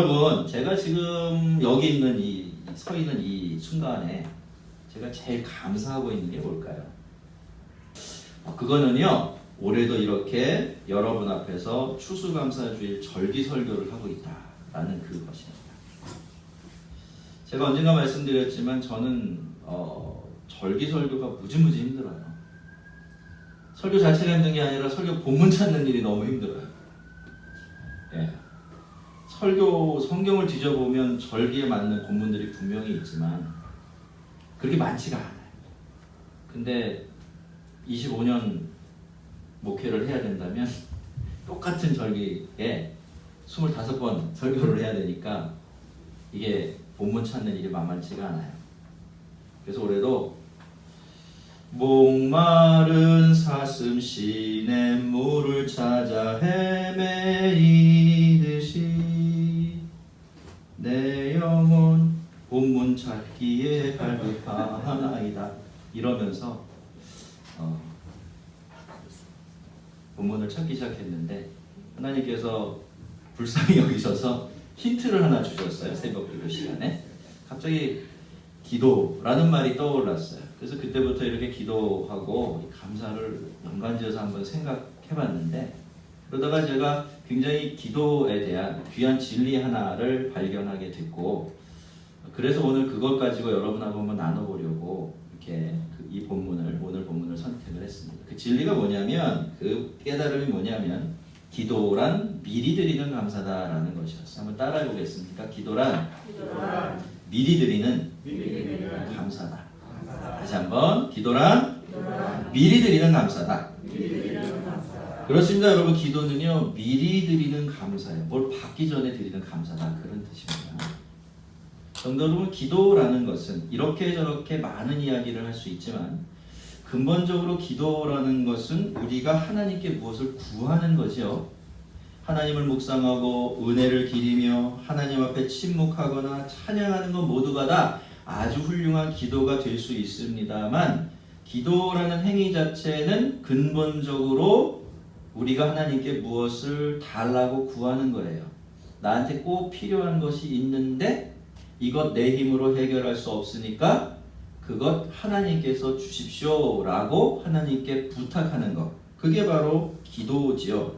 여러분, 제가 지금 여기 있는 서 있는 이 순간에 제가 제일 감사하고 있는 게 뭘까요? 그거는요, 올해도 이렇게 여러분 앞에서 추수감사주일 절기 설교를 하고 있다라는 그것입니다. 제가 언젠가 말씀드렸지만 저는 절기 설교가 무지무지 힘들어요. 설교 자체가 힘든 게 아니라 설교 본문 찾는 일이 너무 힘들어요. 예. 설교 성경을 뒤져보면 절기에 맞는 본문들이 분명히 있지만 그렇게 많지가 않아요. 근데 25년 목회를 해야 된다면 똑같은 절기에 25번 설교를 해야 되니까 이게 본문 찾는 일이 만만치가 않아요. 그래서 올해도 목마른 사슴 시냇물을 찾아 헤매이듯이 내 영혼 본문 찾기에 갈급하나이다 이러면서 본문을 찾기 시작했는데 하나님께서 불쌍히 여기셔서 힌트를 하나 주셨어요. 새벽 기도 시간에 갑자기 기도라는 말이 떠올랐어요. 그래서 그때부터 이렇게 기도하고 감사를 연관지어서 한번 생각해봤는데 그러다가 제가 굉장히 기도에 대한 귀한 진리 하나를 발견하게 됐고 그래서 오늘 그것 가지고 여러분하고 한번 나눠보려고 이렇게 이 본문을 오늘 본문을 선택을 했습니다. 그 진리가 뭐냐면 그 깨달음이 뭐냐면 기도란 미리 드리는 감사다라는 것이었어요. 한번 따라해 보겠습니까? 기도란 미리 드리는 감사다. 다시 한번 기도란 미리 드리는 감사다. 그렇습니다. 여러분 기도는요 미리 드리는 감사예요. 뭘 받기 전에 드리는 감사다 그런 뜻입니다. 성도 여러분 기도라는 것은 이렇게 저렇게 많은 이야기를 할 수 있지만 근본적으로 기도라는 것은 우리가 하나님께 무엇을 구하는 거죠. 하나님을 묵상하고 은혜를 기리며 하나님 앞에 침묵하거나 찬양하는 것 모두가 다 아주 훌륭한 기도가 될 수 있습니다만 기도라는 행위 자체는 근본적으로 우리가 하나님께 무엇을 달라고 구하는 거예요. 나한테 꼭 필요한 것이 있는데 이것 내 힘으로 해결할 수 없으니까 그것 하나님께서 주십시오라고 하나님께 부탁하는 것. 그게 바로 기도지요.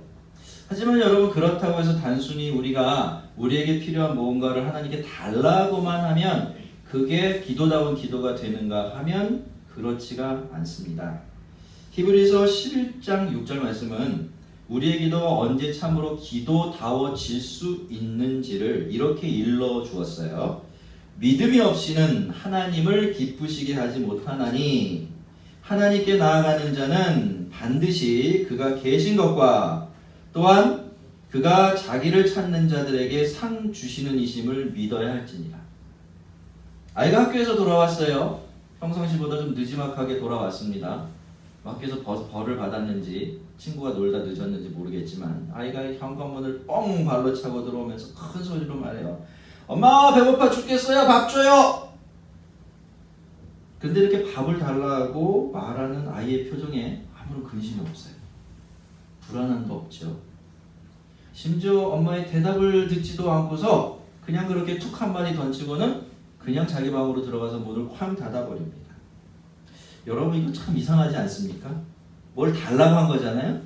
하지만 여러분 그렇다고 해서 단순히 우리가 우리에게 필요한 무언가를 하나님께 달라고만 하면 그게 기도다운 기도가 되는가 하면 그렇지가 않습니다. 히브리서 11장 6절 말씀은 우리의 기도가 언제 참으로 기도다워질 수 있는지를 이렇게 일러 주었어요. 믿음이 없이는 하나님을 기쁘시게 하지 못하나니 하나님께 나아가는 자는 반드시 그가 계신 것과 또한 그가 자기를 찾는 자들에게 상 주시는 이심을 믿어야 할지니라. 아이가 학교에서 돌아왔어요. 평상시보다 좀 늦지막하게 돌아왔습니다. 학교에서 벌을 받았는지 친구가 놀다 늦었는지 모르겠지만 아이가 현관문을 뻥 발로 차고 들어오면서 큰 소리로 말해요. 엄마 배고파 죽겠어요. 밥 줘요. 근데 이렇게 밥을 달라고 말하는 아이의 표정에 아무런 근심이 없어요. 불안함도 없죠. 심지어 엄마의 대답을 듣지도 않고서 그냥 그렇게 툭 한마디 던지고는 그냥 자기 방으로 들어가서 문을 쾅 닫아버립니다. 여러분 이거 참 이상하지 않습니까? 뭘 달라고 한 거잖아요.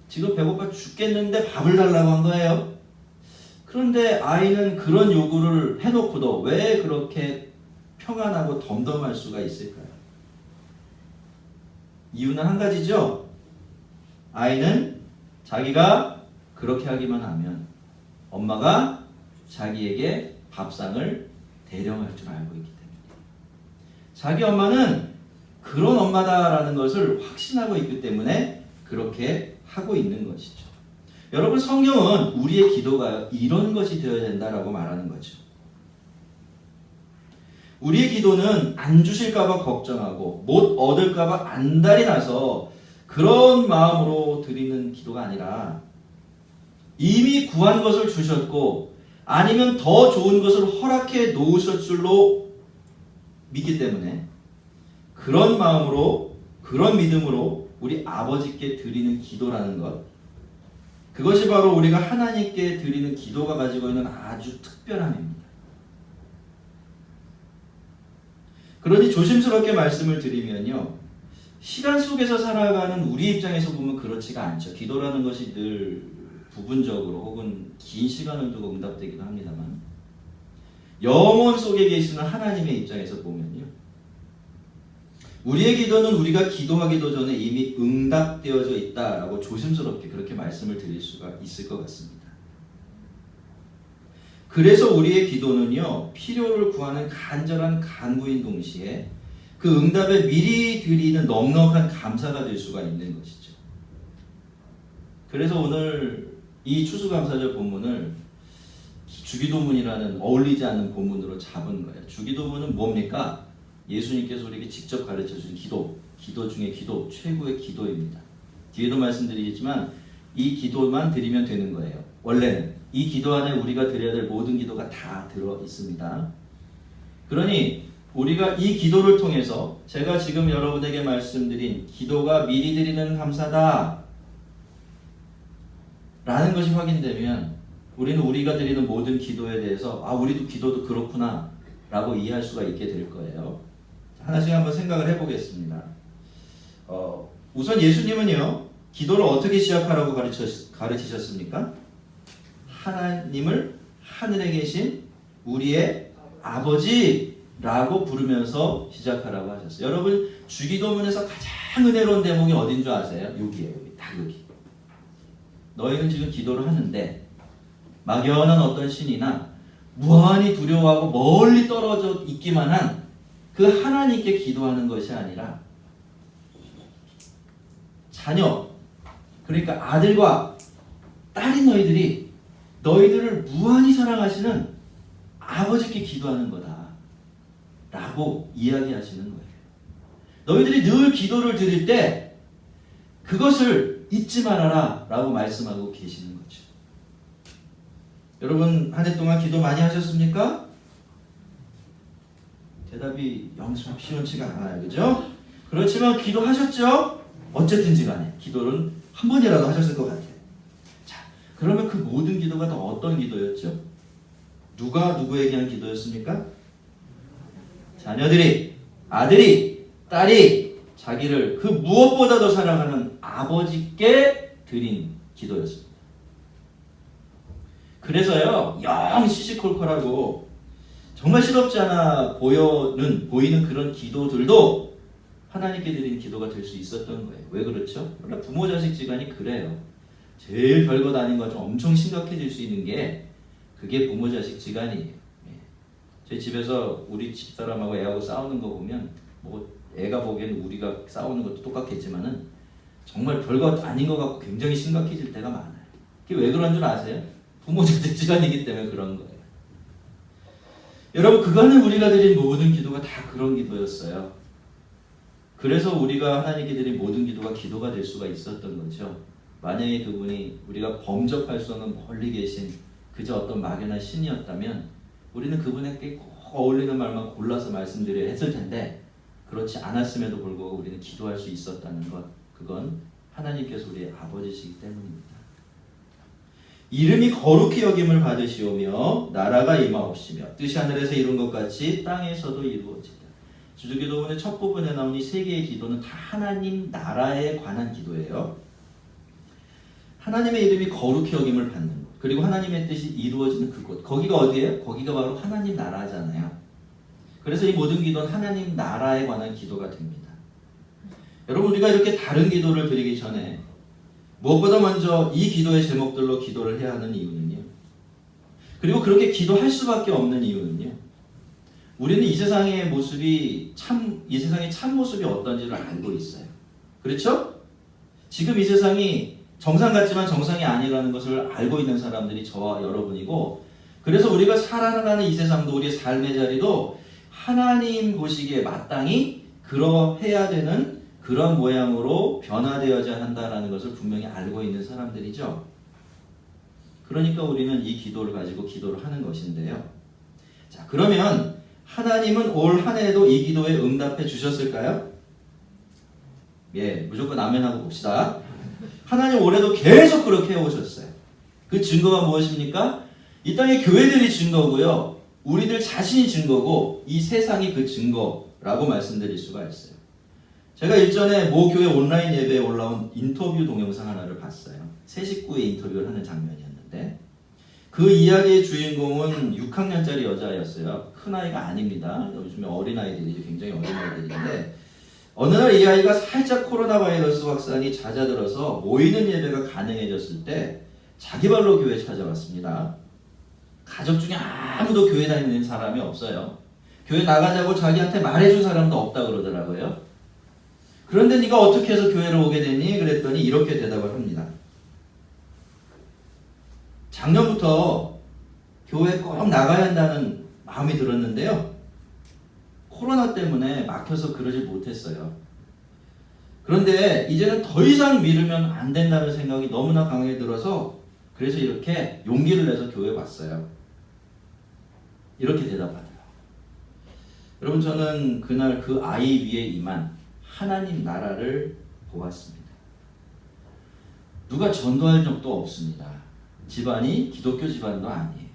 지금 배고파 죽겠는데 밥을 달라고 한 거예요. 그런데 아이는 그런 요구를 해놓고도 왜 그렇게 평안하고 덤덤할 수가 있을까요? 이유는 한 가지죠. 아이는 자기가 그렇게 하기만 하면 엄마가 자기에게 밥상을 대령할 줄 알고 있기 때문에 자기 엄마는 그런 엄마다라는 것을 확신하고 있기 때문에 그렇게 하고 있는 것이죠. 여러분 성경은 우리의 기도가 이런 것이 되어야 된다라고 말하는 거죠. 우리의 기도는 안 주실까봐 걱정하고 못 얻을까봐 안달이 나서 그런 마음으로 드리는 기도가 아니라 이미 구한 것을 주셨고 아니면 더 좋은 것을 허락해 놓으실 줄로 믿기 때문에 그런 마음으로 그런 믿음으로 우리 아버지께 드리는 기도라는 것 그것이 바로 우리가 하나님께 드리는 기도가 가지고 있는 아주 특별함입니다. 그러니 조심스럽게 말씀을 드리면요. 시간 속에서 살아가는 우리 입장에서 보면 그렇지가 않죠. 기도라는 것이 늘 부분적으로 혹은 긴 시간을 두고 응답되기도 합니다만 영원 속에 계시는 하나님의 입장에서 보면요. 우리의 기도는 우리가 기도하기도 전에 이미 응답되어져 있다라고 조심스럽게 그렇게 말씀을 드릴 수가 있을 것 같습니다. 그래서 우리의 기도는요. 필요를 구하는 간절한 간구인 동시에 그 응답에 미리 드리는 넉넉한 감사가 될 수가 있는 것이죠. 그래서 오늘 이 추수감사절 본문을 주기도문이라는 어울리지 않는 본문으로 잡은 거예요. 주기도문은 뭡니까? 예수님께서 우리에게 직접 가르쳐 주신 기도 중에 기도, 최고의 기도입니다. 뒤에도 말씀드리겠지만 이 기도만 드리면 되는 거예요. 원래는 이 기도 안에 우리가 드려야 될 모든 기도가 다 들어 있습니다. 그러니 우리가 이 기도를 통해서 제가 지금 여러분에게 말씀드린 기도가 미리 드리는 감사다 라는 것이 확인되면 우리는 우리가 드리는 모든 기도에 대해서 우리도 기도도 그렇구나 라고 이해할 수가 있게 될 거예요. 하나씩 한번 생각을 해보겠습니다. 우선 예수님은요 기도를 어떻게 시작하라고 가르치셨습니까? 하나님을 하늘에 계신 우리의 아버지라고 부르면서 시작하라고 하셨어요. 여러분 주기도문에서 가장 은혜로운 대목이 어딘 줄 아세요? 여기에요. 딱 여기. 너희는 지금 기도를 하는데 막연한 어떤 신이나 무한히 두려워하고 멀리 떨어져 있기만 한 그 하나님께 기도하는 것이 아니라 자녀, 그러니까 아들과 딸인 너희들을 무한히 사랑하시는 아버지께 기도하는 거다 라고 이야기하시는 거예요. 너희들이 늘 기도를 드릴 때 그것을 잊지 말아라 라고 말씀하고 계시는 거죠. 여러분 한 해 동안 기도 많이 하셨습니까? 대답이 시원치가 않아요. 그죠? 그렇지만 기도하셨죠? 어쨌든지 간에 기도는 한 번이라도 하셨을 것 같아요. 자, 그러면 그 모든 기도가 다 어떤 기도였죠? 누가 누구에게 한 기도였습니까? 자녀들이, 아들이, 딸이 자기를 그 무엇보다도 사랑하는 아버지께 드린 기도였습니다. 그래서요, 영 시시콜콜하고 정말 실없지 않아 보이는 그런 기도들도 하나님께 드린 기도가 될 수 있었던 거예요. 왜 그렇죠? 원래 부모 자식 지간이 그래요. 제일 별것 아닌 것 좀 엄청 심각해질 수 있는 게 그게 부모 자식 지간이에요. 저희 집에서 우리 집사람하고 애하고 싸우는 거 보면 뭐 애가 보기에는 우리가 싸우는 것도 똑같겠지만은 정말 별것 아닌 것 같고 굉장히 심각해질 때가 많아요. 그게 왜 그런 줄 아세요? 부모 자식 지간이기 때문에 그런 거예요. 여러분 그간에 우리가 드린 모든 기도가 다 그런 기도였어요. 그래서 우리가 하나님께 드린 모든 기도가 기도가 될 수가 있었던 거죠. 만약에 그분이 우리가 범접할 수 없는 멀리 계신 그저 어떤 막연한 신이었다면 우리는 그분에게 꼭 어울리는 말만 골라서 말씀드려야 했을 텐데 그렇지 않았음에도 불구하고 우리는 기도할 수 있었다는 것, 그건 하나님께서 우리의 아버지시기 때문입니다. 이름이 거룩히 여김을 받으시오며 나라가 임하옵시며 뜻이 하늘에서 이룬 것 같이 땅에서도 이루어지다. 주기도문의 첫 부분에 나온 이 세 개의 기도는 다 하나님 나라에 관한 기도예요. 하나님의 이름이 거룩히 여김을 받는 것, 그리고 하나님의 뜻이 이루어지는 그곳, 거기가 어디예요? 거기가 바로 하나님 나라잖아요. 그래서 이 모든 기도는 하나님 나라에 관한 기도가 됩니다. 여러분 우리가 이렇게 다른 기도를 드리기 전에 무엇보다 먼저 이 기도의 제목들로 기도를 해야 하는 이유는요. 그리고 그렇게 기도할 수밖에 없는 이유는요. 우리는 이 세상의 모습이 이 세상의 참 모습이 어떤지를 알고 있어요. 그렇죠? 지금 이 세상이 정상 같지만 정상이 아니라는 것을 알고 있는 사람들이 저와 여러분이고, 그래서 우리가 살아가는 이 세상도 우리의 삶의 자리도 하나님 보시기에 마땅히 그러해야 되는 그런 모양으로 변화되어야 한다는 것을 분명히 알고 있는 사람들이죠. 그러니까 우리는 이 기도를 가지고 기도를 하는 것인데요. 자, 그러면 하나님은 올 한 해에도 이 기도에 응답해 주셨을까요? 예, 무조건 아멘 하고 봅시다. 하나님 올해도 계속 그렇게 해오셨어요. 그 증거가 무엇입니까? 이 땅의 교회들이 증거고요. 우리들 자신이 증거고 이 세상이 그 증거라고 말씀드릴 수가 있어요. 제가 일전에 모 교회 온라인 예배에 올라온 인터뷰 동영상 하나를 봤어요. 새 식구의 인터뷰를 하는 장면이었는데 그 이야기의 주인공은 6학년짜리 여자였어요. 큰 아이가 아닙니다. 요즘에 어린아이들이 굉장히 어린아이들인데 어느 날 이 아이가 살짝 코로나 바이러스 확산이 잦아들어서 모이는 예배가 가능해졌을 때 자기 발로 교회 찾아왔습니다. 가족 중에 아무도 교회 다니는 사람이 없어요. 교회 나가자고 자기한테 말해준 사람도 없다 그러더라고요. 그런데 네가 어떻게 해서 교회를 오게 됐니? 그랬더니 이렇게 대답을 합니다. 작년부터 교회 꼭 나가야 한다는 마음이 들었는데요. 코로나 때문에 막혀서 그러지 못했어요. 그런데 이제는 더 이상 미루면 안 된다는 생각이 너무나 강하게 들어서 그래서 이렇게 용기를 내서 교회에 왔어요. 이렇게 대답하더라고요. 여러분 저는 그날 그 아이 위에 임한 하나님 나라를 보았습니다. 누가 전도할 적도 없습니다. 집안이 기독교 집안도 아니에요.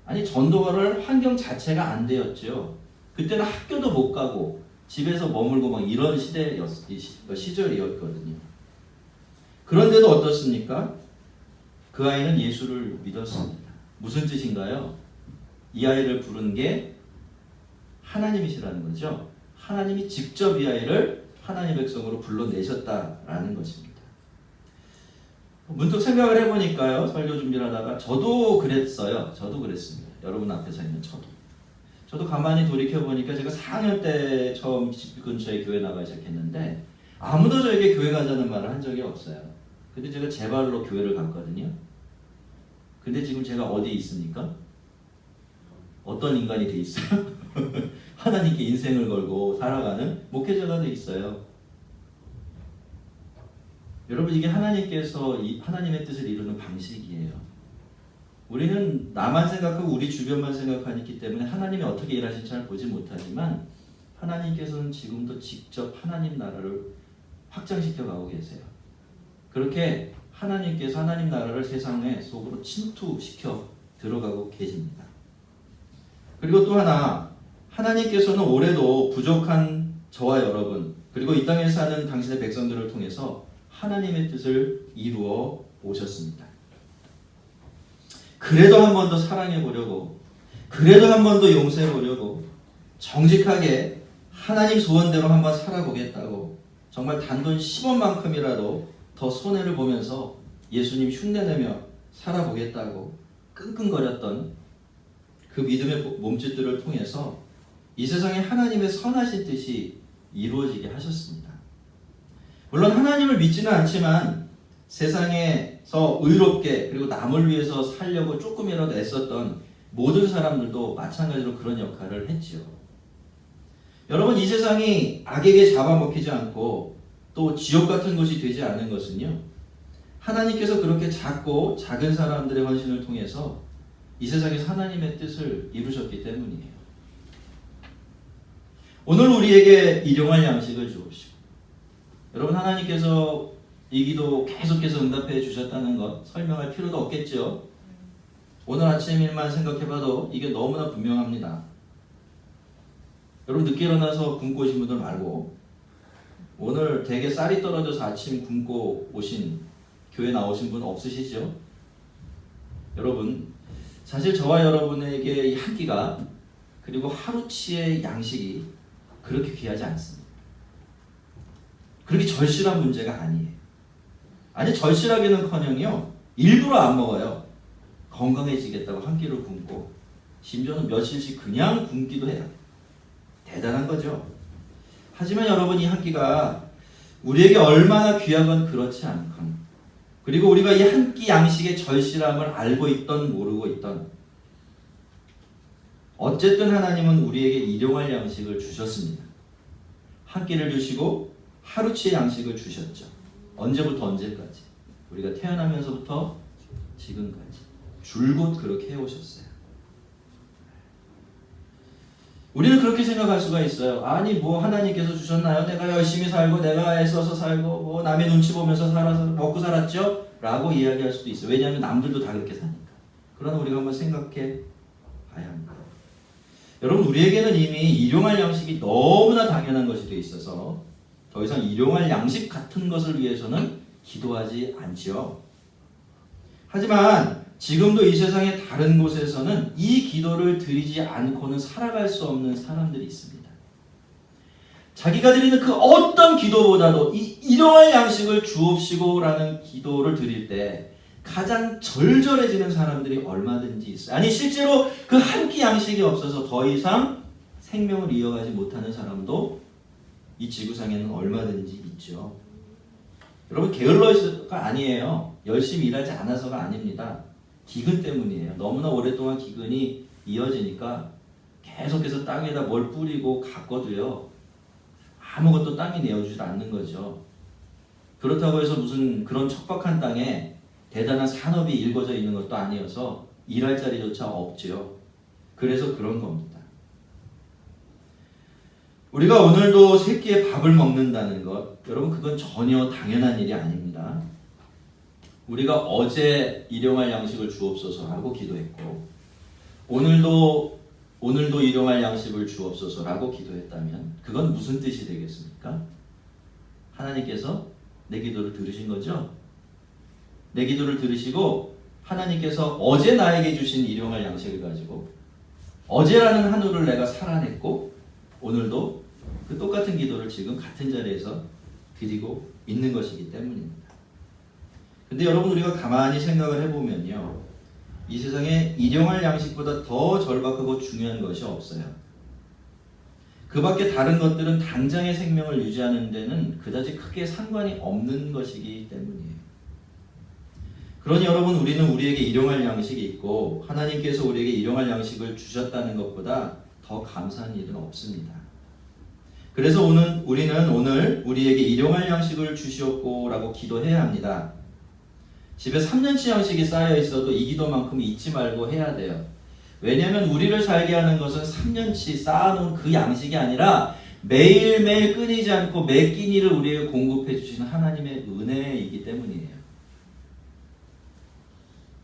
아니 전도를 환경 자체가 안 되었죠. 그때는 학교도 못 가고 집에서 머물고 막 이런 시절이었거든요. 그런데도 어떻습니까? 그 아이는 예수를 믿었습니다. 무슨 뜻인가요? 이 아이를 부른 게 하나님이시라는 거죠. 하나님이 직접 이 아이를 하나님 백성으로 불러내셨다라는 것입니다. 문득 생각을 해보니까요. 설교 준비를 하다가 저도 그랬어요. 저도 그랬습니다. 여러분 앞에 서 있는 저도 가만히 돌이켜보니까 제가 4학년 때 처음 집 근처에 교회 나가기 시작했는데 아무도 저에게 교회 가자는 말을 한 적이 없어요. 근데 제가 제 발로 교회를 갔거든요. 근데 지금 제가 어디 있습니까? 어떤 인간이 돼 있어요? 하나님께 인생을 걸고 살아가는 목회자가 돼 있어요. 여러분 이게 하나님께서 하나님의 뜻을 이루는 방식이에요. 우리는 나만 생각하고 우리 주변만 생각하기 때문에 하나님이 어떻게 일하실지 잘 보지 못하지만 하나님께서는 지금도 직접 하나님 나라를 확장시켜 가고 계세요. 그렇게 하나님께서 하나님 나라를 세상의 속으로 침투시켜 들어가고 계십니다. 그리고 또 하나 하나님께서는 올해도 부족한 저와 여러분 그리고 이 땅에 사는 당신의 백성들을 통해서 하나님의 뜻을 이루어 오셨습니다. 그래도 한 번 더 사랑해 보려고 그래도 한 번 더 용서해 보려고 정직하게 하나님 소원대로 한번 살아보겠다고 정말 단돈 10원만큼이라도 더 손해를 보면서 예수님 흉내내며 살아보겠다고 끙끙거렸던 그 믿음의 몸짓들을 통해서 이 세상에 하나님의 선하신 뜻이 이루어지게 하셨습니다. 물론 하나님을 믿지는 않지만 세상에서 의롭게 그리고 남을 위해서 살려고 조금이라도 애썼던 모든 사람들도 마찬가지로 그런 역할을 했지요. 여러분 이 세상이 악에게 잡아먹히지 않고 또 지옥 같은 곳이 되지 않은 것은요. 하나님께서 그렇게 작고 작은 사람들의 헌신을 통해서 이 세상에서 하나님의 뜻을 이루셨기 때문이에요. 오늘 우리에게 일용할 양식을 주옵시고 여러분 하나님께서 이 기도 계속해서 응답해 주셨다는 것 설명할 필요도 없겠죠. 오늘 아침 일만 생각해봐도 이게 너무나 분명합니다. 여러분 늦게 일어나서 굶고 오신 분들 말고 오늘 되게 쌀이 떨어져서 아침 굶고 오신 교회 나오신 분 없으시죠? 여러분 사실 저와 여러분에게 이 한 끼가 그리고 하루치의 양식이 그렇게 귀하지 않습니다. 그렇게 절실한 문제가 아니에요. 아니 절실하기는커녕요 일부러 안 먹어요. 건강해지겠다고 한 끼를 굶고 심지어는 며칠씩 그냥 굶기도 해요. 대단한 거죠. 하지만 여러분 이 한 끼가 우리에게 얼마나 귀하건 그렇지 않건 그리고 우리가 이 한 끼 양식의 절실함을 알고 있던 모르고 있던 어쨌든 하나님은 우리에게 일용할 양식을 주셨습니다. 한 끼를 주시고 하루치의 양식을 주셨죠. 언제부터 언제까지? 우리가 태어나면서부터 지금까지 줄곧 그렇게 해오셨어요. 우리는 그렇게 생각할 수가 있어요. 아니 뭐 하나님께서 주셨나요? 내가 열심히 살고 내가 애써서 살고 뭐 남의 눈치 보면서 살아서 먹고 살았죠? 라고 이야기할 수도 있어요. 왜냐하면 남들도 다 그렇게 사니까. 그러나 우리가 한번 생각해 봐야 합니다. 여러분, 우리에게는 이미 일용할 양식이 너무나 당연한 것이 되어 있어서 더 이상 일용할 양식 같은 것을 위해서는 기도하지 않지요. 하지만 지금도 이 세상의 다른 곳에서는 이 기도를 드리지 않고는 살아갈 수 없는 사람들이 있습니다. 자기가 드리는 그 어떤 기도보다도 이 일용할 양식을 주옵시고라는 기도를 드릴 때 가장 절절해지는 사람들이 얼마든지 있어요. 아니, 실제로 그 한 끼 양식이 없어서 더 이상 생명을 이어가지 못하는 사람도 이 지구상에는 얼마든지 있죠. 여러분, 게을러서가 아니에요. 열심히 일하지 않아서가 아닙니다. 기근 때문이에요. 너무나 오랫동안 기근이 이어지니까 계속해서 땅에다 뭘 뿌리고 가꿔도요, 아무것도 땅이 내어주지 않는 거죠. 그렇다고 해서 무슨 그런 척박한 땅에 대단한 산업이 일궈져 있는 것도 아니어서 일할 자리조차 없지요. 그래서 그런 겁니다. 우리가 오늘도 세 끼의 밥을 먹는다는 것, 여러분, 그건 전혀 당연한 일이 아닙니다. 우리가 어제 일용할 양식을 주옵소서라고 기도했고, 오늘도 일용할 양식을 주옵소서라고 기도했다면 그건 무슨 뜻이 되겠습니까? 하나님께서 내 기도를 들으신 거죠? 내 기도를 들으시고 하나님께서 어제 나에게 주신 일용할 양식을 가지고 어제라는 한우를 내가 살아냈고 오늘도 그 똑같은 기도를 지금 같은 자리에서 드리고 있는 것이기 때문입니다. 근데 여러분, 우리가 가만히 생각을 해보면요, 이 세상에 일용할 양식보다 더 절박하고 중요한 것이 없어요. 그 밖에 다른 것들은 당장의 생명을 유지하는 데는 그다지 크게 상관이 없는 것이기 때문이에요. 그러니 여러분, 우리는 우리에게 일용할 양식이 있고 하나님께서 우리에게 일용할 양식을 주셨다는 것보다 더 감사한 일은 없습니다. 그래서 우리는 오늘 우리에게 일용할 양식을 주시옵고 라고 기도해야 합니다. 집에 3년치 양식이 쌓여 있어도 이 기도만큼 잊지 말고 해야 돼요. 왜냐하면 우리를 살게 하는 것은 3년치 쌓아놓은 그 양식이 아니라 매일매일 끊이지 않고 매 끼니를 우리에게 공급해 주시는 하나님의 은혜이기 때문이에요.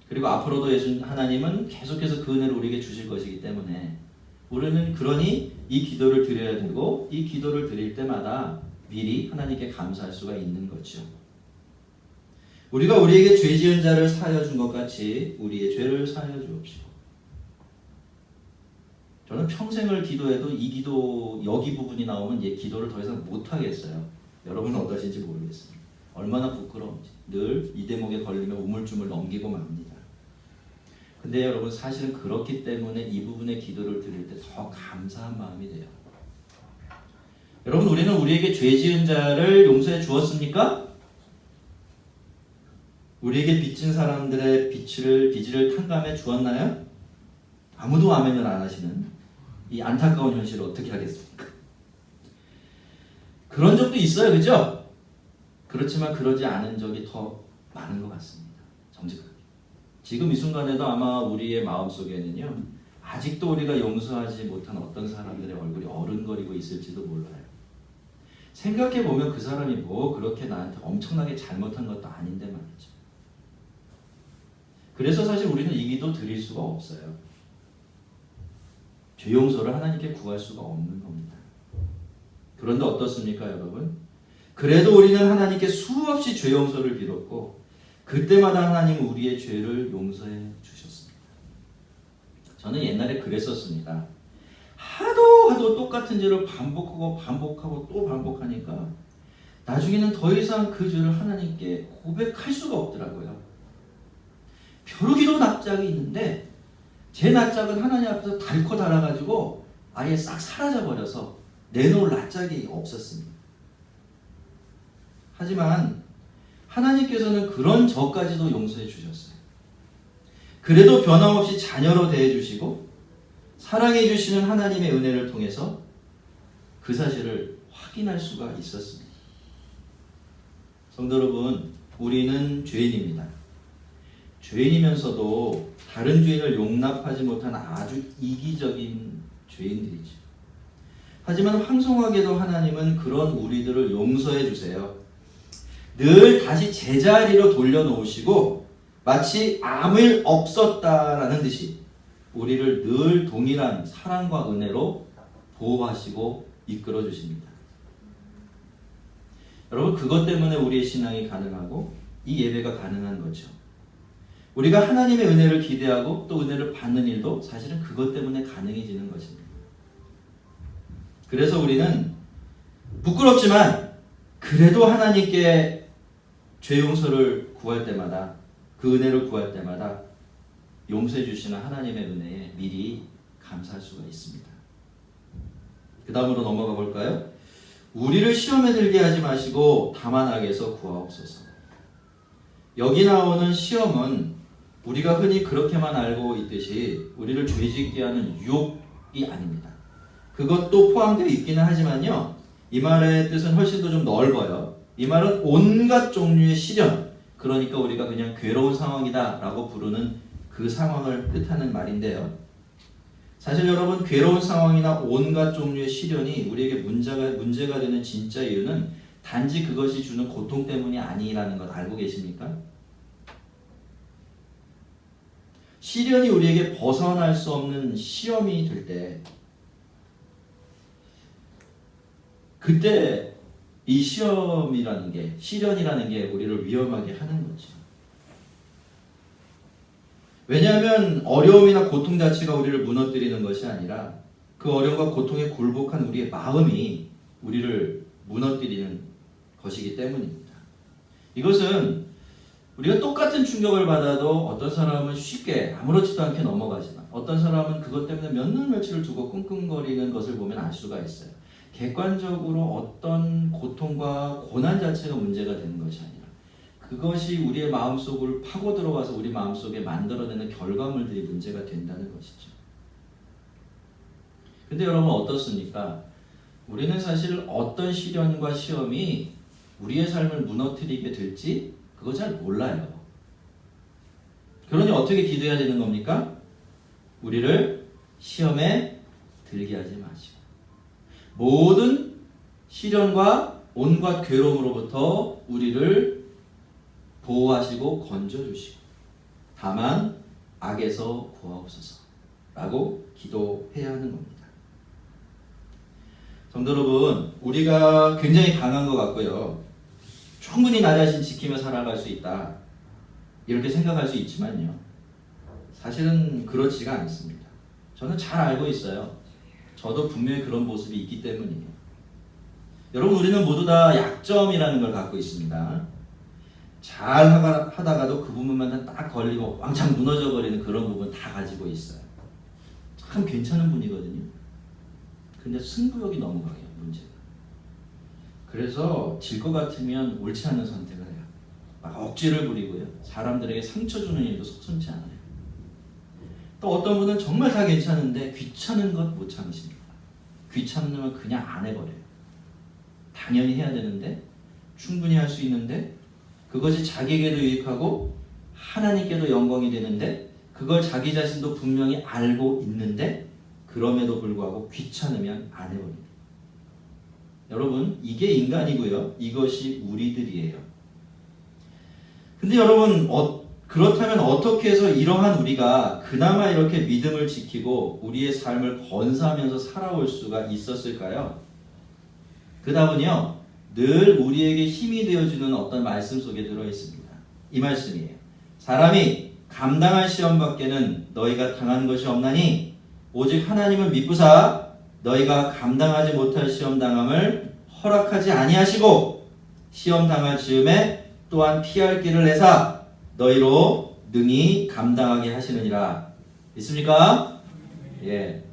그리고 앞으로도 하나님은 계속해서 그 은혜를 우리에게 주실 것이기 때문에 우리는 그러니 이 기도를 드려야 되고 이 기도를 드릴 때마다 미리 하나님께 감사할 수가 있는 거죠. 우리가 우리에게 죄 지은 자를 사하여 준 것 같이 우리의 죄를 사하여 주옵시고. 저는 평생을 기도해도 이 기도 여기 부분이 나오면 이 기도를 더 이상 못 하겠어요. 여러분은 어떠신지 모르겠습니다. 얼마나 부끄러운지 늘 이 대목에 걸리면 우물쭈물 넘기고 맙니다. 근데 여러분, 사실은 그렇기 때문에 이 부분의 기도를 드릴 때 더 감사한 마음이 돼요. 여러분, 우리는 우리에게 죄 지은 자를 용서해 주었습니까? 우리에게 빚진 사람들의 빚을 탕감해 주었나요? 아무도 아멘을 안 하시는 이 안타까운 현실을 어떻게 하겠습니까? 그런 적도 있어요, 그죠? 그렇지만 그러지 않은 적이 더 많은 것 같습니다. 정직하게. 지금 이 순간에도 아마 우리의 마음속에는요, 아직도 우리가 용서하지 못한 어떤 사람들의 얼굴이 어른거리고 있을지도 몰라요. 생각해보면 그 사람이 뭐 그렇게 나한테 엄청나게 잘못한 것도 아닌데 말이죠. 그래서 사실 우리는 이 기도 드릴 수가 없어요. 죄 용서를 하나님께 구할 수가 없는 겁니다. 그런데 어떻습니까, 여러분? 그래도 우리는 하나님께 수없이 죄 용서를 빌었고 그때마다 하나님은 우리의 죄를 용서해 주셨습니다. 저는 옛날에 그랬었습니다. 하도 똑같은 죄를 반복하고 또 반복하니까 나중에는 더 이상 그 죄를 하나님께 고백할 수가 없더라고요. 벼르기도 납작이 있는데 제 납작은 하나님 앞에서 닳고 닳아가지고 아예 싹 사라져버려서 내놓을 납작이 없었습니다. 하지만 하나님께서는 그런 저까지도 용서해 주셨어요. 그래도 변함없이 자녀로 대해주시고 사랑해 주시는 하나님의 은혜를 통해서 그 사실을 확인할 수가 있었습니다. 성도 여러분, 우리는 죄인입니다. 죄인이면서도 다른 죄인을 용납하지 못한 아주 이기적인 죄인들이죠. 하지만 황송하게도 하나님은 그런 우리들을 용서해 주세요. 늘 다시 제자리로 돌려놓으시고 마치 아무 일 없었다라는 듯이 우리를 늘 동일한 사랑과 은혜로 보호하시고 이끌어 주십니다. 여러분, 그것 때문에 우리의 신앙이 가능하고 이 예배가 가능한 거죠. 우리가 하나님의 은혜를 기대하고 또 은혜를 받는 일도 사실은 그것 때문에 가능해지는 것입니다. 그래서 우리는 부끄럽지만 그래도 하나님께 죄 용서를 구할 때마다, 그 은혜를 구할 때마다 용서해 주시는 하나님의 은혜에 미리 감사할 수가 있습니다. 그 다음으로 넘어가 볼까요? 우리를 시험에 들게 하지 마시고 다만 악에서 구하옵소서. 여기 나오는 시험은 우리가 흔히 그렇게만 알고 있듯이 우리를 죄짓게 하는 유혹이 아닙니다. 그것도 포함되어 있기는 하지만요, 이 말의 뜻은 훨씬 더 좀 넓어요. 이 말은 온갖 종류의 시련, 그러니까 우리가 그냥 괴로운 상황이다 라고 부르는 그 상황을 뜻하는 말인데요. 사실 여러분, 괴로운 상황이나 온갖 종류의 시련이 우리에게 문제가 되는 진짜 이유는 단지 그것이 주는 고통 때문이 아니라는 것 알고 계십니까? 시련이 우리에게 벗어날 수 없는 시험이 될 때, 그때 이 시련이라는 게 우리를 위험하게 하는 거죠. 왜냐하면 어려움이나 고통 자체가 우리를 무너뜨리는 것이 아니라 그 어려움과 고통에 굴복한 우리의 마음이 우리를 무너뜨리는 것이기 때문입니다. 이것은 우리가 똑같은 충격을 받아도 어떤 사람은 쉽게 아무렇지도 않게 넘어가지만 어떤 사람은 그것 때문에 몇 날 며칠을 두고 끙끙거리는 것을 보면 알 수가 있어요. 객관적으로 어떤 고통과 고난 자체가 문제가 되는 것이 아니라 그것이 우리의 마음속을 파고 들어와서 우리 마음속에 만들어내는 결과물들이 문제가 된다는 것이죠. 근데 여러분 어떻습니까? 우리는 사실 어떤 시련과 시험이 우리의 삶을 무너뜨리게 될지 그거 잘 몰라요. 그러니 어떻게 기도해야 되는 겁니까? 우리를 시험에 들게 하지 마시고 모든 시련과 온갖 괴로움으로부터 우리를 보호하시고 건져주시고 다만 악에서 구하옵소서 라고 기도해야 하는 겁니다. 성도 여러분, 우리가 굉장히 강한 것 같고요, 충분히 나 자신 지키며 살아갈 수 있다 이렇게 생각할 수 있지만요, 사실은 그렇지가 않습니다. 저는 잘 알고 있어요. 저도 분명히 그런 모습이 있기 때문이에요. 여러분, 우리는 모두 다 약점이라는 걸 갖고 있습니다. 잘 하다가도 그 부분만 딱 걸리고 왕창 무너져 버리는 그런 부분 다 가지고 있어요. 참 괜찮은 분이거든요. 근데 승부욕이 너무 강해요, 문제가. 그래서 질 것 같으면 옳지 않은 선택을 해요. 막 억지를 부리고요, 사람들에게 상처 주는 일도 속순치 않아요. 또 어떤 분은 정말 다 괜찮은데 귀찮은 것 못 참으십니다. 귀찮으면 그냥 안 해버려요. 당연히 해야 되는데, 충분히 할 수 있는데, 그것이 자기에게도 유익하고 하나님께도 영광이 되는데, 그걸 자기 자신도 분명히 알고 있는데 그럼에도 불구하고 귀찮으면 안 해버립니다. 여러분, 이게 인간이고요, 이것이 우리들이에요. 근데 여러분, 그렇다면 어떻게 해서 이러한 우리가 그나마 이렇게 믿음을 지키고 우리의 삶을 건사하면서 살아올 수가 있었을까요? 그 답은요, 늘 우리에게 힘이 되어주는 어떤 말씀 속에 들어있습니다. 이 말씀이에요. 사람이 감당할 시험 밖에는 너희가 당한 것이 없나니 오직 하나님을 믿고사 너희가 감당하지 못할 시험 당함을 허락하지 아니하시고 시험 당할 즈음에 또한 피할 길을 내사 너희로 능히 감당하게 하시느니라. 있습니까? 예.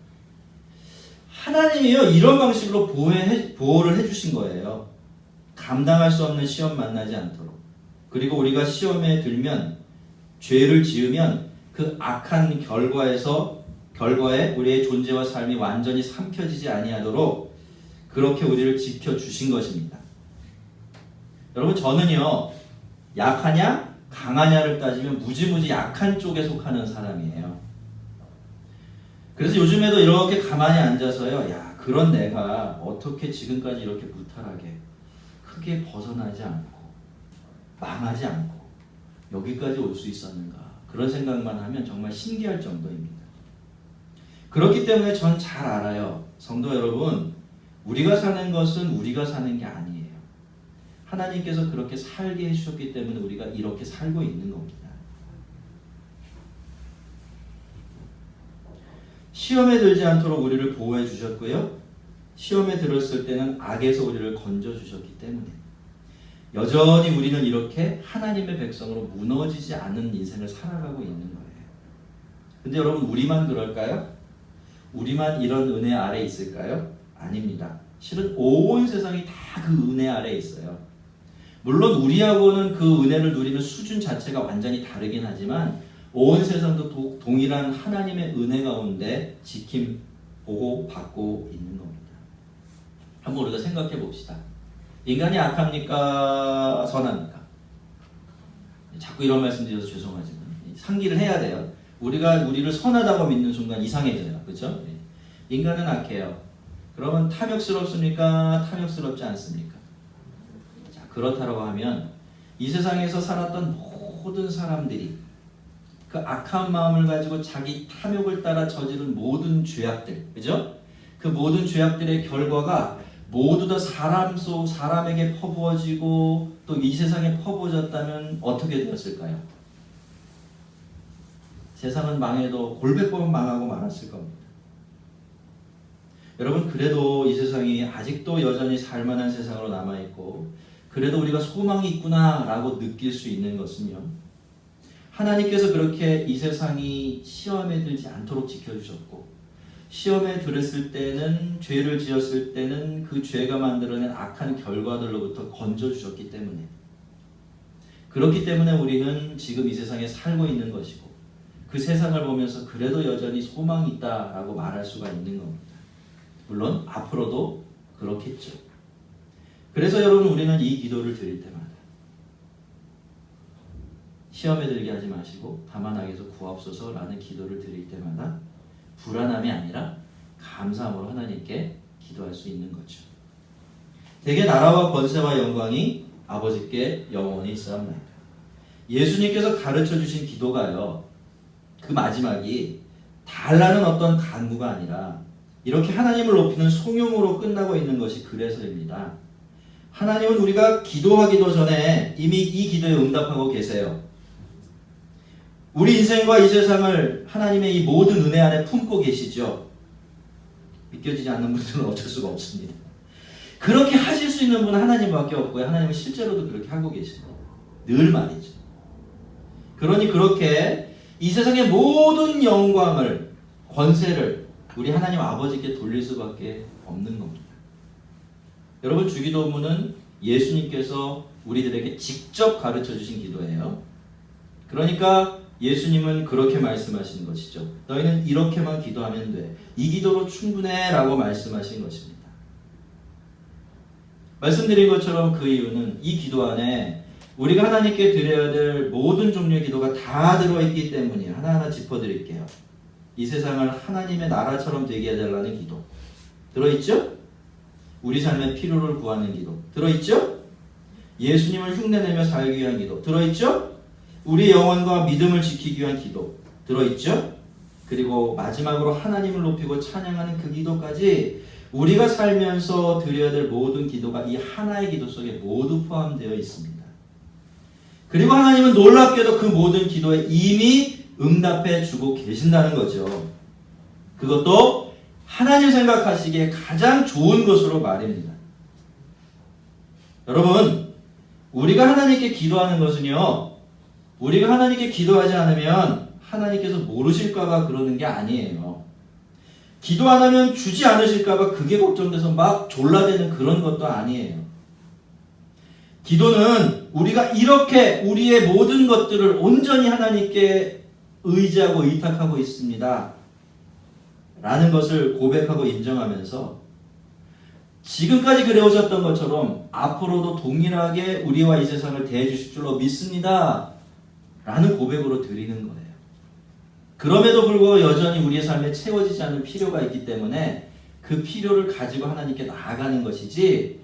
하나님이요, 이런 방식으로 보호를 해주신 거예요. 감당할 수 없는 시험 만나지 않도록. 그리고 우리가 시험에 들면, 죄를 지으면 그 악한 결과에 우리의 존재와 삶이 완전히 삼켜지지 아니하도록 그렇게 우리를 지켜주신 것입니다. 여러분, 저는요, 약하냐 강하냐를 따지면 무지무지 약한 쪽에 속하는 사람이에요. 그래서 요즘에도 이렇게 가만히 앉아서요, 야, 그런 내가 어떻게 지금까지 이렇게 무탈하게 크게 벗어나지 않고 망하지 않고 여기까지 올 수 있었는가, 그런 생각만 하면 정말 신기할 정도입니다. 그렇기 때문에 전 잘 알아요. 성도 여러분, 우리가 사는 것은 우리가 사는 게 아니에요. 하나님께서 그렇게 살게 해주셨기 때문에 우리가 이렇게 살고 있는 겁니다. 시험에 들지 않도록 우리를 보호해 주셨고요. 시험에 들었을 때는 악에서 우리를 건져 주셨기 때문에 여전히 우리는 이렇게 하나님의 백성으로 무너지지 않는 인생을 살아가고 있는 거예요. 근데 여러분, 우리만 그럴까요? 우리만 이런 은혜 아래 있을까요? 아닙니다. 실은 온 세상이 다 그 은혜 아래 있어요. 물론 우리하고는 그 은혜를 누리는 수준 자체가 완전히 다르긴 하지만 온 세상도 동일한 하나님의 은혜 가운데 지킴, 보호, 받고 있는 겁니다. 한번 우리가 생각해 봅시다. 인간이 악합니까? 선합니까? 자꾸 이런 말씀 드려서 죄송하지만 상기를 해야 돼요. 우리가 우리를 선하다고 믿는 순간 이상해져요. 그렇죠? 인간은 악해요. 그러면 탐욕스럽습니까? 탐욕스럽지 않습니까? 자, 그렇다고 하면 이 세상에서 살았던 모든 사람들이 그 악한 마음을 가지고 자기 탐욕을 따라 저지른 모든 죄악들, 그죠? 그 모든 죄악들의 결과가 모두 다 사람에게 퍼부어지고 또 이 세상에 퍼부어졌다면 어떻게 되었을까요? 세상은 망해도 골백보면 망하고 말았을 겁니다. 여러분, 그래도 이 세상이 아직도 여전히 살만한 세상으로 남아있고 그래도 우리가 소망이 있구나 라고 느낄 수 있는 것은요, 하나님께서 그렇게 이 세상이 시험에 들지 않도록 지켜주셨고 시험에 들었을 때는, 죄를 지었을 때는 그 죄가 만들어낸 악한 결과들로부터 건져주셨기 때문에, 그렇기 때문에 우리는 지금 이 세상에 살고 있는 것이고 그 세상을 보면서 그래도 여전히 소망이 있다라고 말할 수가 있는 겁니다. 물론 앞으로도 그렇겠죠. 그래서 여러분, 우리는 이 기도를 드릴 때마다 시험에 들게 하지 마시고 다만 악에서 구하옵소서 라는 기도를 드릴 때마다 불안함이 아니라 감사함으로 하나님께 기도할 수 있는 거죠. 대개 나라와 권세와 영광이 아버지께 영원히 있사옵나이다. 예수님께서 가르쳐 주신 기도가요, 그 마지막이 달라는 어떤 간구가 아니라 이렇게 하나님을 높이는 송영으로 끝나고 있는 것이 그래서입니다. 하나님은 우리가 기도하기도 전에 이미 이 기도에 응답하고 계세요. 우리 인생과 이 세상을 하나님의 이 모든 은혜 안에 품고 계시죠. 믿겨지지 않는 분들은 어쩔 수가 없습니다. 그렇게 하실 수 있는 분은 하나님밖에 없고요. 하나님은 실제로도 그렇게 하고 계십니다. 늘 말이죠. 그러니 그렇게 이 세상의 모든 영광을, 권세를 우리 하나님 아버지께 돌릴 수밖에 없는 겁니다. 여러분, 주기도문은 예수님께서 우리들에게 직접 가르쳐 주신 기도예요. 그러니까 예수님은 그렇게 말씀하시는 것이죠. 너희는 이렇게만 기도하면 돼. 이 기도로 충분해 라고 말씀하신 것입니다. 말씀드린 것처럼 그 이유는 이 기도 안에 우리가 하나님께 드려야 될 모든 종류의 기도가 다 들어있기 때문이에요. 하나하나 짚어드릴게요. 이 세상을 하나님의 나라처럼 되게 해달라는 기도 들어있죠? 우리 삶의 필요를 구하는 기도 들어있죠? 예수님을 흉내내며 살기 위한 기도 들어있죠? 우리의 영혼과 믿음을 지키기 위한 기도 들어있죠? 그리고 마지막으로 하나님을 높이고 찬양하는 그 기도까지 우리가 살면서 드려야 될 모든 기도가 이 하나의 기도 속에 모두 포함되어 있습니다. 그리고 하나님은 놀랍게도 그 모든 기도에 이미 응답해 주고 계신다는 거죠. 그것도 하나님 생각하시기에 가장 좋은 것으로 말입니다. 여러분, 우리가 하나님께 기도하는 것은요, 우리가 하나님께 기도하지 않으면 하나님께서 모르실까봐 그러는 게 아니에요. 기도 안 하면 주지 않으실까봐 그게 걱정돼서 막 졸라대는 그런 것도 아니에요. 기도는 우리가 이렇게 우리의 모든 것들을 온전히 하나님께 의지하고 의탁하고 있습니다 라는 것을 고백하고 인정하면서 지금까지 그래오셨던 것처럼 앞으로도 동일하게 우리와 이 세상을 대해 주실 줄로 믿습니다 라는 고백으로 드리는 거예요. 그럼에도 불구하고 여전히 우리의 삶에 채워지지 않는 필요가 있기 때문에 그 필요를 가지고 하나님께 나아가는 것이지,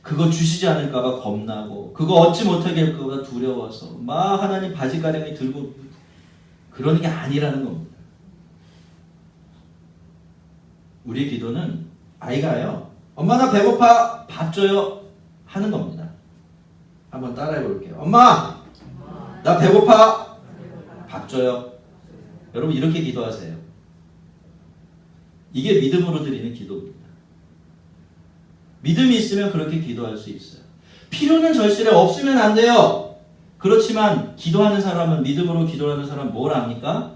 그거 주시지 않을까봐 겁나고 그거 얻지 못하게 할까봐 두려워서 막 하나님 바지가랑이 들고 그러는 게 아니라는 겁니다. 우리 기도는 아이가요. 엄마 나 배고파 밥 줘요 하는 겁니다. 한번 따라해 볼게요. 엄마 나 배고파 밥 줘요. 여러분 이렇게 기도하세요. 이게 믿음으로 드리는 기도입니다. 믿음이 있으면 그렇게 기도할 수 있어요. 필요는 절실해 없으면 안 돼요. 그렇지만 기도하는 사람은 믿음으로 기도하는 사람은 뭘 합니까?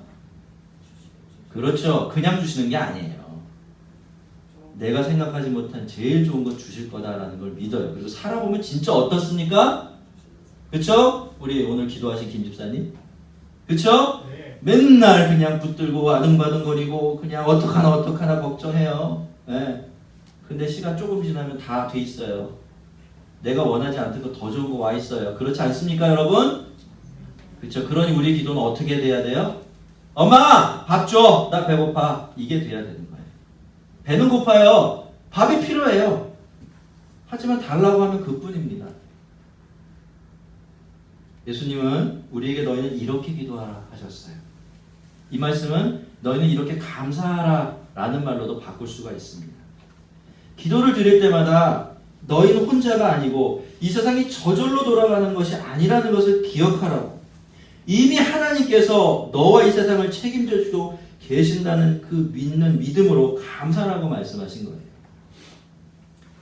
그렇죠. 그냥 주시는 게 아니에요. 내가 생각하지 못한 제일 좋은 것 주실 거다라는 걸 믿어요. 그리고 살아보면 진짜 어떻습니까? 그렇죠? 우리 오늘 기도하신 김 집사님. 그렇죠? 네. 맨날 그냥 붙들고 아등바등거리고 그냥 어떡하나 걱정해요. 네. 근데 시간 조금 지나면 다 돼 있어요. 내가 원하지 않던 거 더 좋은 거 와 있어요. 그렇지 않습니까, 여러분? 그렇죠. 그러니 우리 기도는 어떻게 돼야 돼요? 엄마 밥 줘. 나 배고파. 이게 돼야 되는 거예요. 배는 고파요. 밥이 필요해요. 하지만 달라고 하면 그뿐입니다. 예수님은 우리에게 너희는 이렇게 기도하라 하셨어요. 이 말씀은 너희는 이렇게 감사하라 라는 말로도 바꿀 수가 있습니다. 기도를 드릴 때마다 너희는 혼자가 아니고 이 세상이 저절로 돌아가는 것이 아니라는 것을 기억하라고. 이미 하나님께서 너와 이 세상을 책임져 주고 계신다는 그 믿는 믿음으로 감사라고 말씀하신 거예요.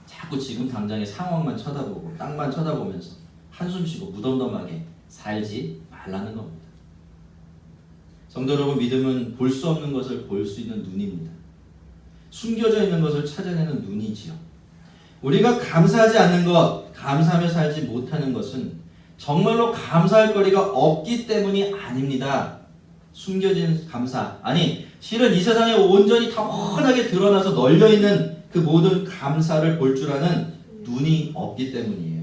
자꾸 지금 당장의 상황만 쳐다보고 땅만 쳐다보면서 한숨 쉬고 무덤덤하게 살지 말라는 겁니다. 성도 여러분, 믿음은 볼 수 없는 것을 볼 수 있는 눈입니다. 숨겨져 있는 것을 찾아내는 눈이지요. 우리가 감사하지 않는 것, 감사하며 살지 못하는 것은 정말로 감사할 거리가 없기 때문이 아닙니다. 숨겨진 감사, 아니 실은 이 세상에 온전히 다 훤하게 드러나서 널려있는 그 모든 감사를 볼 줄 아는 눈이 없기 때문이에요.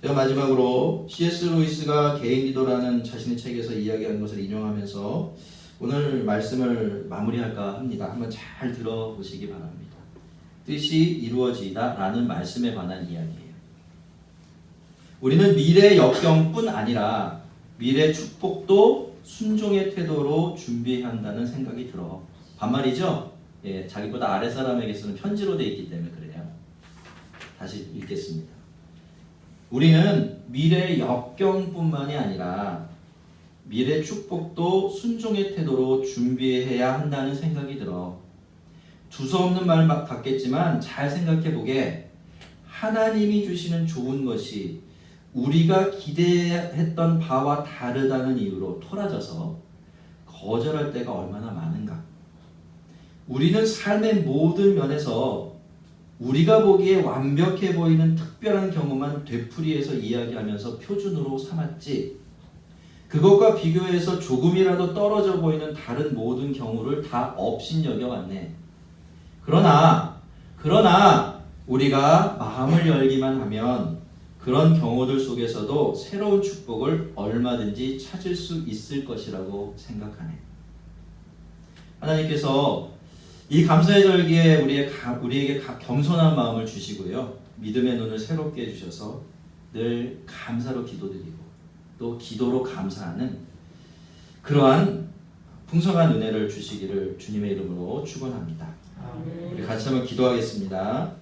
제가 마지막으로 C.S. 루이스가 개인기도라는 자신의 책에서 이야기하는 것을 인용하면서 오늘 말씀을 마무리할까 합니다. 한번 잘 들어보시기 바랍니다. 뜻이 이루어지다 라는 말씀에 관한 이야기예요. 우리는 미래 역경뿐 아니라 미래 축복도 순종의 태도로 준비해야 한다는 생각이 들어. 반말이죠? 예, 자기보다 아래 사람에게서는 편지로 되어 있기 때문에 그래요. 다시 읽겠습니다. 우리는 미래 역경뿐만이 아니라 미래 축복도 순종의 태도로 준비해야 한다는 생각이 들어. 두서없는 말 같겠지만 잘 생각해보게 하나님이 주시는 좋은 것이 우리가 기대했던 바와 다르다는 이유로 토라져서 거절할 때가 얼마나 많은가. 우리는 삶의 모든 면에서 우리가 보기에 완벽해 보이는 특별한 경우만 되풀이해서 이야기하면서 표준으로 삼았지, 그것과 비교해서 조금이라도 떨어져 보이는 다른 모든 경우를 다 업신여겨왔네. 그러나 우리가 마음을 열기만 하면 그런 경우들 속에서도 새로운 축복을 얼마든지 찾을 수 있을 것이라고 생각하네. 하나님께서 이 감사의 절기에 우리에게 겸손한 마음을 주시고요, 믿음의 눈을 새롭게 해주셔서 늘 감사로 기도드리고 또 기도로 감사하는 그러한 풍성한 은혜를 주시기를 주님의 이름으로 축원합니다. 우리 같이 한번 기도하겠습니다.